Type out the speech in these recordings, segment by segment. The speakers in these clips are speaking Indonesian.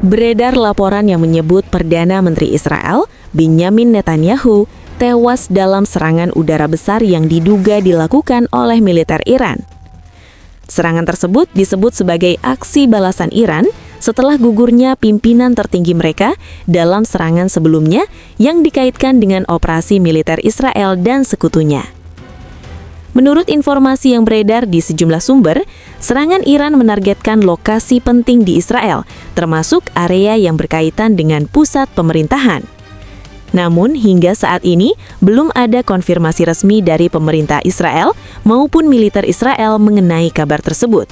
Beredar laporan yang menyebut Perdana Menteri Israel, Benjamin Netanyahu, tewas dalam serangan udara besar yang diduga dilakukan oleh militer Iran. Serangan tersebut disebut sebagai aksi balasan Iran setelah gugurnya pimpinan tertinggi mereka dalam serangan sebelumnya yang dikaitkan dengan operasi militer Israel dan sekutunya. Menurut informasi yang beredar di sejumlah sumber, serangan Iran menargetkan lokasi penting di Israel, termasuk area yang berkaitan dengan pusat pemerintahan. Namun, hingga saat ini, belum ada konfirmasi resmi dari pemerintah Israel maupun militer Israel mengenai kabar tersebut.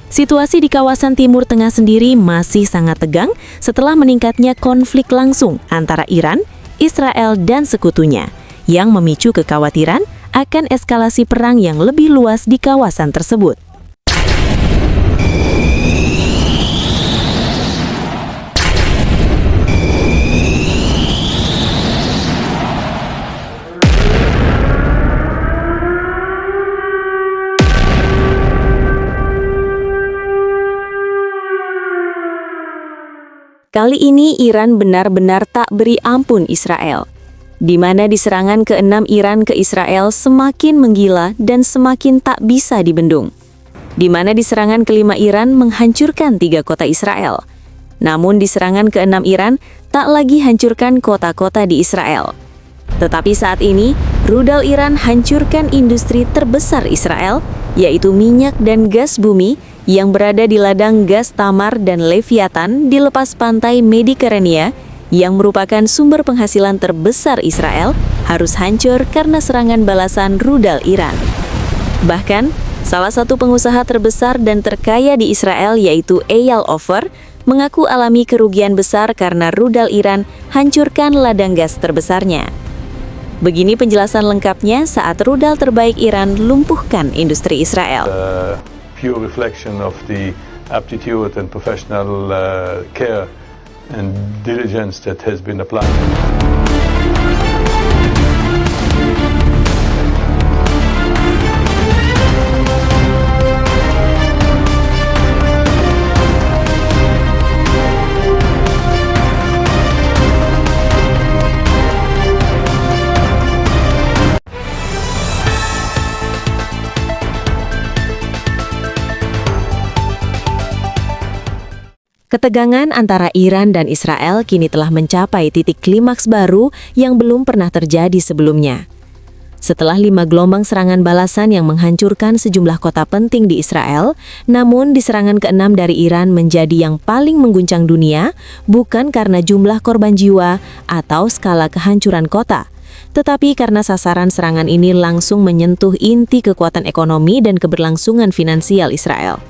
Situasi di kawasan Timur Tengah sendiri masih sangat tegang setelah meningkatnya konflik langsung antara Iran, Israel, dan sekutunya, yang memicu kekhawatiran akan eskalasi perang yang lebih luas di kawasan tersebut. Kali ini Iran benar-benar tak beri ampun Israel, di mana di serangan ke-6 Iran ke Israel semakin menggila dan semakin tak bisa dibendung. Di mana di serangan ke-5 Iran menghancurkan 3 kota Israel. Namun di serangan ke-6 Iran tak lagi hancurkan kota-kota di Israel. Tetapi saat ini, rudal Iran hancurkan industri terbesar Israel, yaitu minyak dan gas bumi, yang berada di ladang gas Tamar dan Leviathan di lepas pantai Mediterania, yang merupakan sumber penghasilan terbesar Israel, harus hancur karena serangan balasan rudal Iran. Bahkan, salah satu pengusaha terbesar dan terkaya di Israel yaitu Eyal Ofer, mengaku alami kerugian besar karena rudal Iran hancurkan ladang gas terbesarnya. Begini penjelasan lengkapnya saat rudal terbaik Iran lumpuhkan industri Israel. Pure reflection of the aptitude and professional care and diligence that has been applied. Ketegangan antara Iran dan Israel kini telah mencapai titik klimaks baru yang belum pernah terjadi sebelumnya. Setelah 5 gelombang serangan balasan yang menghancurkan sejumlah kota penting di Israel, namun di serangan ke-6 dari Iran menjadi yang paling mengguncang dunia, bukan karena jumlah korban jiwa atau skala kehancuran kota, tetapi karena sasaran serangan ini langsung menyentuh inti kekuatan ekonomi dan keberlangsungan finansial Israel.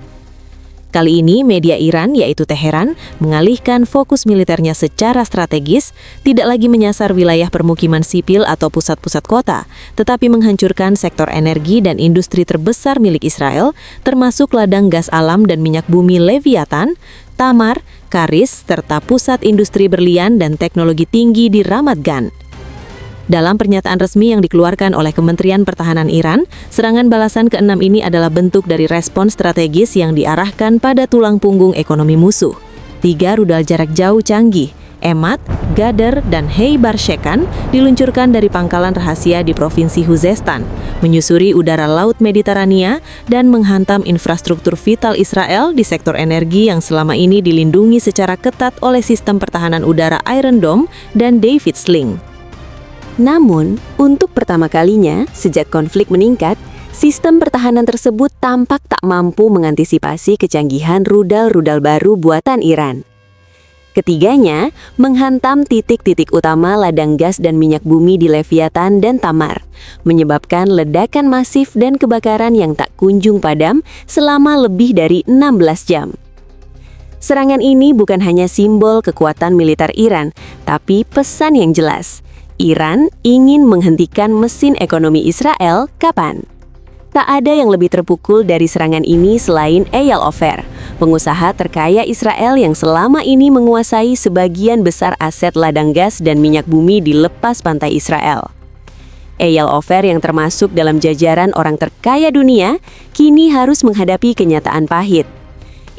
Kali ini, media Iran, yaitu Teheran, mengalihkan fokus militernya secara strategis, tidak lagi menyasar wilayah permukiman sipil atau pusat-pusat kota, tetapi menghancurkan sektor energi dan industri terbesar milik Israel, termasuk ladang gas alam dan minyak bumi Leviathan, Tamar, Karis, serta pusat industri berlian dan teknologi tinggi di Ramat Gan. Dalam pernyataan resmi yang dikeluarkan oleh Kementerian Pertahanan Iran, serangan balasan ke-6 ini adalah bentuk dari respon strategis yang diarahkan pada tulang punggung ekonomi musuh. 3 rudal jarak jauh canggih, Emat, Gader, dan Heibar Shekan diluncurkan dari pangkalan rahasia di Provinsi Khuzestan, menyusuri udara Laut Mediterania dan menghantam infrastruktur vital Israel di sektor energi yang selama ini dilindungi secara ketat oleh sistem pertahanan udara Iron Dome dan David Sling. Namun, untuk pertama kalinya sejak konflik meningkat, sistem pertahanan tersebut tampak tak mampu mengantisipasi kecanggihan rudal-rudal baru buatan Iran. Ketiganya menghantam titik-titik utama ladang gas dan minyak bumi di Leviathan dan Tamar, menyebabkan ledakan masif dan kebakaran yang tak kunjung padam selama lebih dari 16 jam. Serangan ini bukan hanya simbol kekuatan militer Iran, tapi pesan yang jelas. Iran ingin menghentikan mesin ekonomi Israel kapan? Tak ada yang lebih terpukul dari serangan ini selain Eyal Ofer, pengusaha terkaya Israel yang selama ini menguasai sebagian besar aset ladang gas dan minyak bumi di lepas pantai Israel. Eyal Ofer yang termasuk dalam jajaran orang terkaya dunia, kini harus menghadapi kenyataan pahit.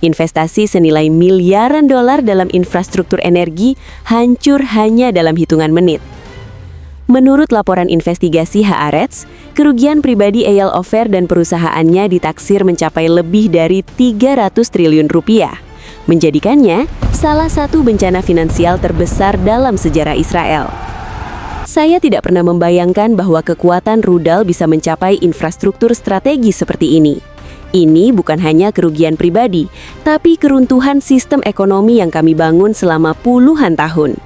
Investasi senilai miliaran dolar dalam infrastruktur energi hancur hanya dalam hitungan menit. Menurut laporan investigasi Haaretz, kerugian pribadi Eyal Ofer dan perusahaannya ditaksir mencapai lebih dari 300 triliun rupiah, menjadikannya salah satu bencana finansial terbesar dalam sejarah Israel. Saya tidak pernah membayangkan bahwa kekuatan rudal bisa mencapai infrastruktur strategis seperti ini. Ini bukan hanya kerugian pribadi, tapi keruntuhan sistem ekonomi yang kami bangun selama puluhan tahun.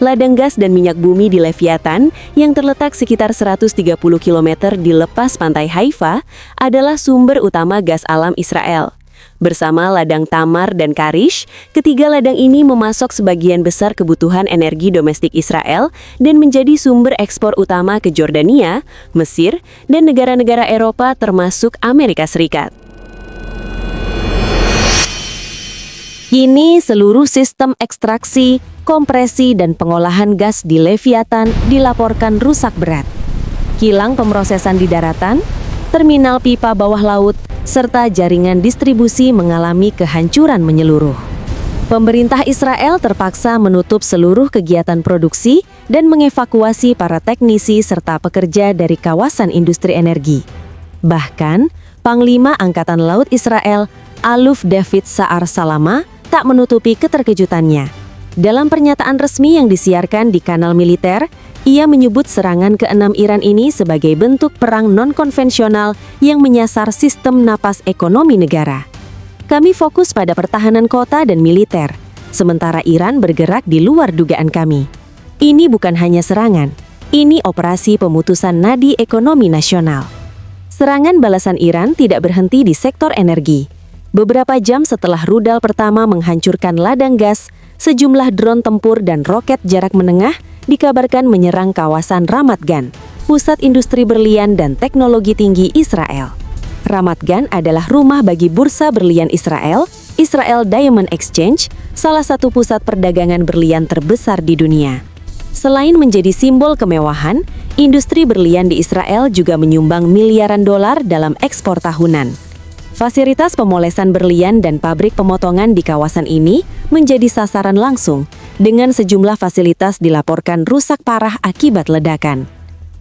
Ladang gas dan minyak bumi di Leviathan yang terletak sekitar 130 km di lepas pantai Haifa adalah sumber utama gas alam Israel. Bersama ladang Tamar dan Karish, ketiga ladang ini memasok sebagian besar kebutuhan energi domestik Israel dan menjadi sumber ekspor utama ke Jordania, Mesir, dan negara-negara Eropa termasuk Amerika Serikat. Kini seluruh sistem ekstraksi, kompresi, dan pengolahan gas di Leviathan dilaporkan rusak berat. Kilang pemrosesan di daratan, terminal pipa bawah laut, serta jaringan distribusi mengalami kehancuran menyeluruh. Pemerintah Israel terpaksa menutup seluruh kegiatan produksi dan mengevakuasi para teknisi serta pekerja dari kawasan industri energi. Bahkan, Panglima Angkatan Laut Israel, Aluf David Sa'ar Salama, tak menutupi keterkejutannya. Dalam pernyataan resmi yang disiarkan di kanal militer, ia menyebut serangan ke-6 Iran ini sebagai bentuk perang non-konvensional yang menyasar sistem napas ekonomi negara. Kami fokus pada pertahanan kota dan militer, sementara Iran bergerak di luar dugaan kami. Ini bukan hanya serangan, ini operasi pemutusan nadi ekonomi nasional. Serangan balasan Iran tidak berhenti di sektor energi. Beberapa jam setelah rudal pertama menghancurkan ladang gas, sejumlah drone tempur dan roket jarak menengah dikabarkan menyerang kawasan Ramat Gan, pusat industri berlian dan teknologi tinggi Israel. Ramat Gan adalah rumah bagi bursa berlian Israel, Israel Diamond Exchange, salah satu pusat perdagangan berlian terbesar di dunia. Selain menjadi simbol kemewahan, industri berlian di Israel juga menyumbang miliaran dolar dalam ekspor tahunan. Fasilitas pemolesan berlian dan pabrik pemotongan di kawasan ini menjadi sasaran langsung, dengan sejumlah fasilitas dilaporkan rusak parah akibat ledakan.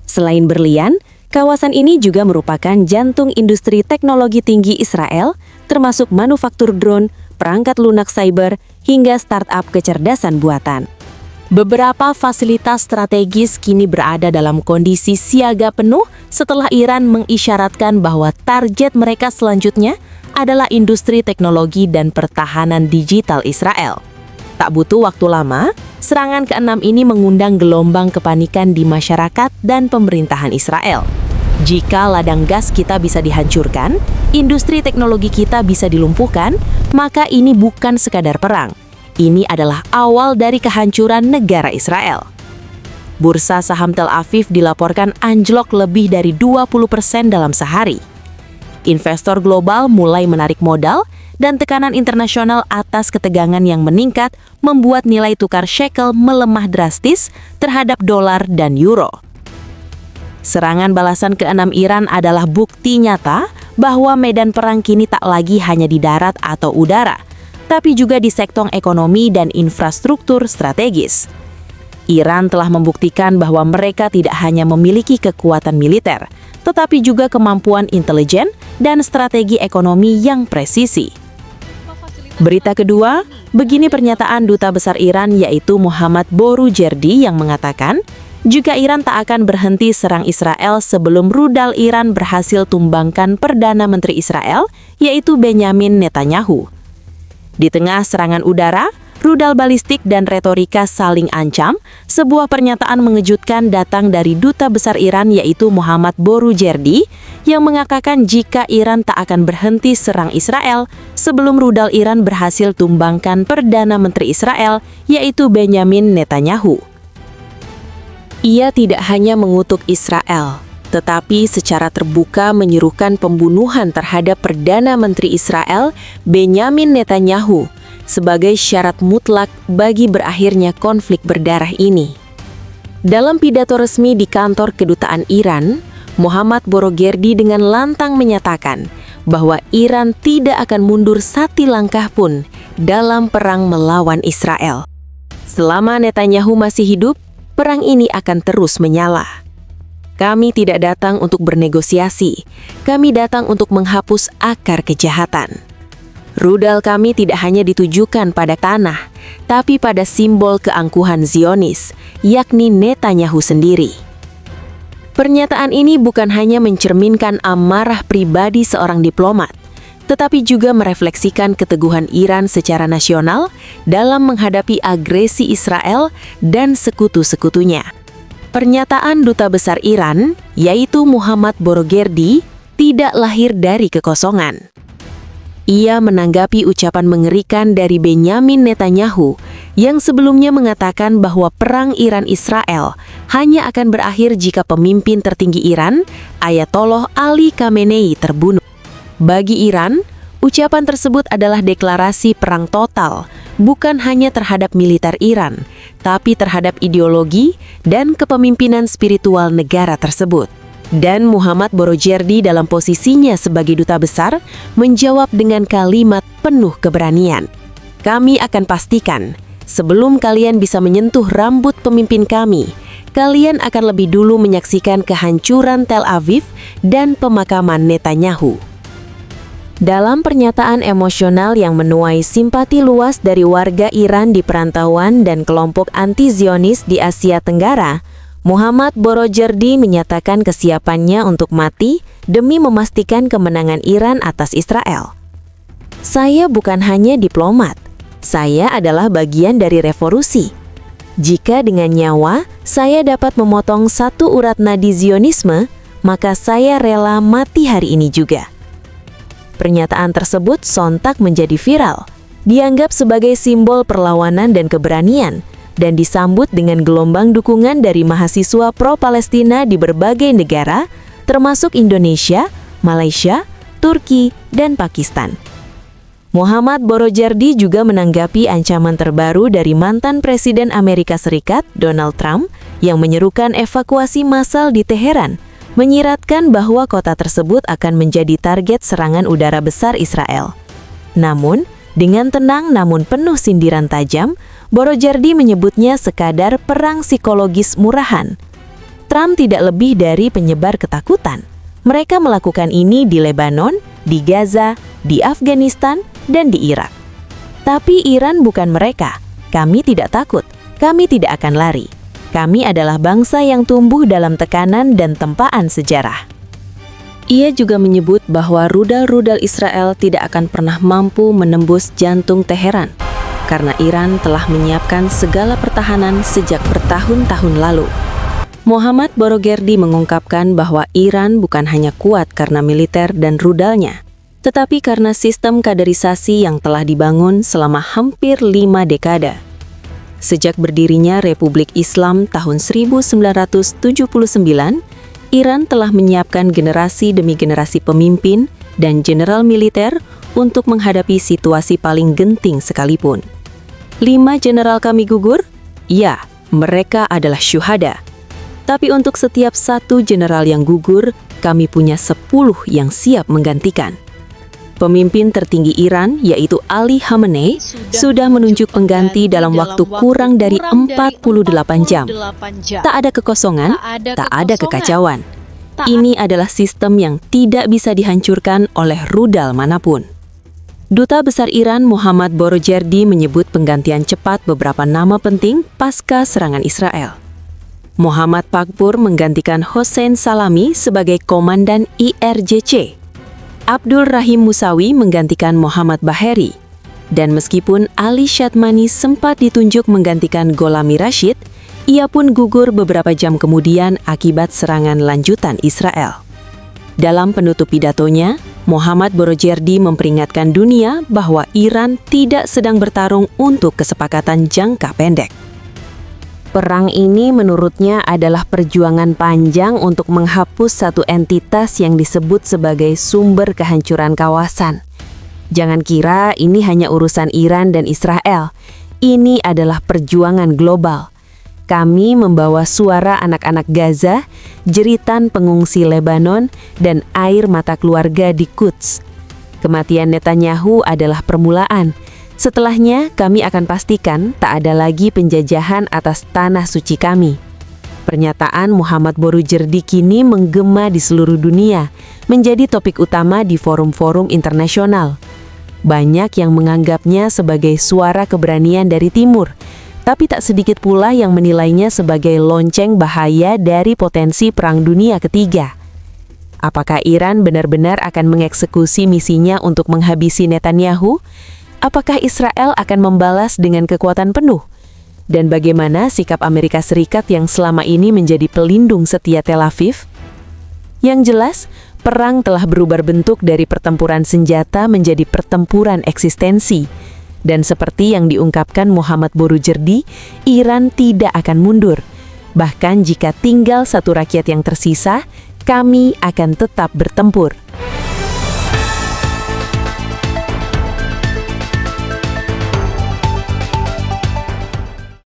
Selain berlian, kawasan ini juga merupakan jantung industri teknologi tinggi Israel, termasuk manufaktur drone, perangkat lunak cyber, hingga startup kecerdasan buatan. Beberapa fasilitas strategis kini berada dalam kondisi siaga penuh setelah Iran mengisyaratkan bahwa target mereka selanjutnya adalah industri teknologi dan pertahanan digital Israel. Tak butuh waktu lama, serangan ke-6 ini mengundang gelombang kepanikan di masyarakat dan pemerintahan Israel. Jika ladang gas kita bisa dihancurkan, industri teknologi kita bisa dilumpuhkan, maka ini bukan sekadar perang. Ini adalah awal dari kehancuran negara Israel. Bursa saham Tel Aviv dilaporkan anjlok lebih dari 20% dalam sehari. Investor global mulai menarik modal dan tekanan internasional atas ketegangan yang meningkat membuat nilai tukar shekel melemah drastis terhadap dolar dan euro. Serangan balasan ke-6 Iran adalah bukti nyata bahwa medan perang kini tak lagi hanya di darat atau udara, tapi juga di sektor ekonomi dan infrastruktur strategis. Iran telah membuktikan bahwa mereka tidak hanya memiliki kekuatan militer, tetapi juga kemampuan intelijen dan strategi ekonomi yang presisi. Berita kedua, begini pernyataan Duta Besar Iran yaitu Muhammad Boroujerdi yang mengatakan, jika Iran tak akan berhenti serang Israel sebelum rudal Iran berhasil tumbangkan Perdana Menteri Israel, yaitu Benyamin Netanyahu. Di tengah serangan udara, rudal balistik dan retorika saling ancam, sebuah pernyataan mengejutkan datang dari Duta Besar Iran yaitu Muhammad Boroujerdi yang mengatakan jika Iran tak akan berhenti serang Israel sebelum rudal Iran berhasil tumbangkan Perdana Menteri Israel yaitu Benyamin Netanyahu. Ia tidak hanya mengutuk Israel, tetapi secara terbuka menyerukan pembunuhan terhadap Perdana Menteri Israel, Benyamin Netanyahu, sebagai syarat mutlak bagi berakhirnya konflik berdarah ini. Dalam pidato resmi di kantor kedutaan Iran, Muhammad Boroujerdi dengan lantang menyatakan bahwa Iran tidak akan mundur satu langkah pun dalam perang melawan Israel. Selama Netanyahu masih hidup, perang ini akan terus menyala. Kami tidak datang untuk bernegosiasi, kami datang untuk menghapus akar kejahatan. Rudal kami tidak hanya ditujukan pada tanah, tapi pada simbol keangkuhan Zionis, yakni Netanyahu sendiri. Pernyataan ini bukan hanya mencerminkan amarah pribadi seorang diplomat, tetapi juga merefleksikan keteguhan Iran secara nasional dalam menghadapi agresi Israel dan sekutu-sekutunya. Pernyataan Duta Besar Iran, yaitu Muhammad Borogerdi, tidak lahir dari kekosongan. Ia menanggapi ucapan mengerikan dari Benyamin Netanyahu yang sebelumnya mengatakan bahwa perang Iran-Israel hanya akan berakhir jika pemimpin tertinggi Iran, Ayatollah Ali Khamenei, terbunuh. Bagi Iran, ucapan tersebut adalah deklarasi perang total, bukan hanya terhadap militer Iran, tapi terhadap ideologi dan kepemimpinan spiritual negara tersebut. Dan Muhammad Borogerdi dalam posisinya sebagai duta besar menjawab dengan kalimat penuh keberanian. Kami akan pastikan, sebelum kalian bisa menyentuh rambut pemimpin kami, kalian akan lebih dulu menyaksikan kehancuran Tel Aviv dan pemakaman Netanyahu. Dalam pernyataan emosional yang menuai simpati luas dari warga Iran di perantauan dan kelompok anti-Zionis di Asia Tenggara, Muhammad Borogerdi menyatakan kesiapannya untuk mati demi memastikan kemenangan Iran atas Israel. Saya bukan hanya diplomat, saya adalah bagian dari revolusi. Jika dengan nyawa saya dapat memotong satu urat nadi Zionisme, maka saya rela mati hari ini juga. Pernyataan tersebut sontak menjadi viral, dianggap sebagai simbol perlawanan dan keberanian, dan disambut dengan gelombang dukungan dari mahasiswa pro-Palestina di berbagai negara, termasuk Indonesia, Malaysia, Turki, dan Pakistan. Muhammad Borogerdi juga menanggapi ancaman terbaru dari mantan Presiden Amerika Serikat, Donald Trump, yang menyerukan evakuasi massal di Teheran, menyiratkan bahwa kota tersebut akan menjadi target serangan udara besar Israel. Namun, dengan tenang namun penuh sindiran tajam, Borogerdi menyebutnya sekadar perang psikologis murahan. Trump tidak lebih dari penyebar ketakutan. Mereka melakukan ini di Lebanon, di Gaza, di Afghanistan, dan di Irak. Tapi Iran bukan mereka. Kami tidak takut. Kami tidak akan lari. Kami adalah bangsa yang tumbuh dalam tekanan dan tempaan sejarah. Ia juga menyebut bahwa rudal-rudal Israel tidak akan pernah mampu menembus jantung Teheran, karena Iran telah menyiapkan segala pertahanan sejak bertahun-tahun lalu. Muhammad Borogerdi mengungkapkan bahwa Iran bukan hanya kuat karena militer dan rudalnya, tetapi karena sistem kaderisasi yang telah dibangun selama hampir 5 dekade. Sejak berdirinya Republik Islam tahun 1979, Iran telah menyiapkan generasi demi generasi pemimpin dan jenderal militer untuk menghadapi situasi paling genting sekalipun. 5 jenderal kami gugur? Ya, mereka adalah syuhada. Tapi untuk setiap 1 jenderal yang gugur, kami punya 10 yang siap menggantikan. Pemimpin tertinggi Iran, yaitu Ali Khamenei, sudah menunjuk pengganti dalam waktu kurang dari 48 jam. Tak ada kekosongan, tak ada kekacauan. Ini adalah sistem yang tidak bisa dihancurkan oleh rudal manapun. Duta Besar Iran Muhammad Borogerdi menyebut penggantian cepat beberapa nama penting pasca serangan Israel. Muhammad Pakpur menggantikan Hossein Salami sebagai Komandan IRGC. Abdul Rahim Musawi menggantikan Muhammad Baheri. Dan meskipun Ali Shadmani sempat ditunjuk menggantikan Golami Rashid, ia pun gugur beberapa jam kemudian akibat serangan lanjutan Israel. Dalam penutup pidatonya, Muhammad Borogerdi memperingatkan dunia bahwa Iran tidak sedang bertarung untuk kesepakatan jangka pendek. Perang ini menurutnya adalah perjuangan panjang untuk menghapus satu entitas yang disebut sebagai sumber kehancuran kawasan. Jangan kira ini hanya urusan Iran dan Israel. Ini adalah perjuangan global. Kami membawa suara anak-anak Gaza, jeritan pengungsi Lebanon, dan air mata keluarga di Quds. Kematian Netanyahu adalah permulaan. Setelahnya, kami akan pastikan tak ada lagi penjajahan atas tanah suci kami. Pernyataan Muhammad Borujerdi kini menggema di seluruh dunia, menjadi topik utama di forum-forum internasional. Banyak yang menganggapnya sebagai suara keberanian dari timur, tapi tak sedikit pula yang menilainya sebagai lonceng bahaya dari potensi Perang Dunia Ketiga. Apakah Iran benar-benar akan mengeksekusi misinya untuk menghabisi Netanyahu? Apakah Israel akan membalas dengan kekuatan penuh? Dan bagaimana sikap Amerika Serikat yang selama ini menjadi pelindung setia Tel Aviv? Yang jelas, perang telah berubah bentuk dari pertempuran senjata menjadi pertempuran eksistensi. Dan seperti yang diungkapkan Muhammad Borujerdi, Iran tidak akan mundur. Bahkan jika tinggal satu rakyat yang tersisa, kami akan tetap bertempur.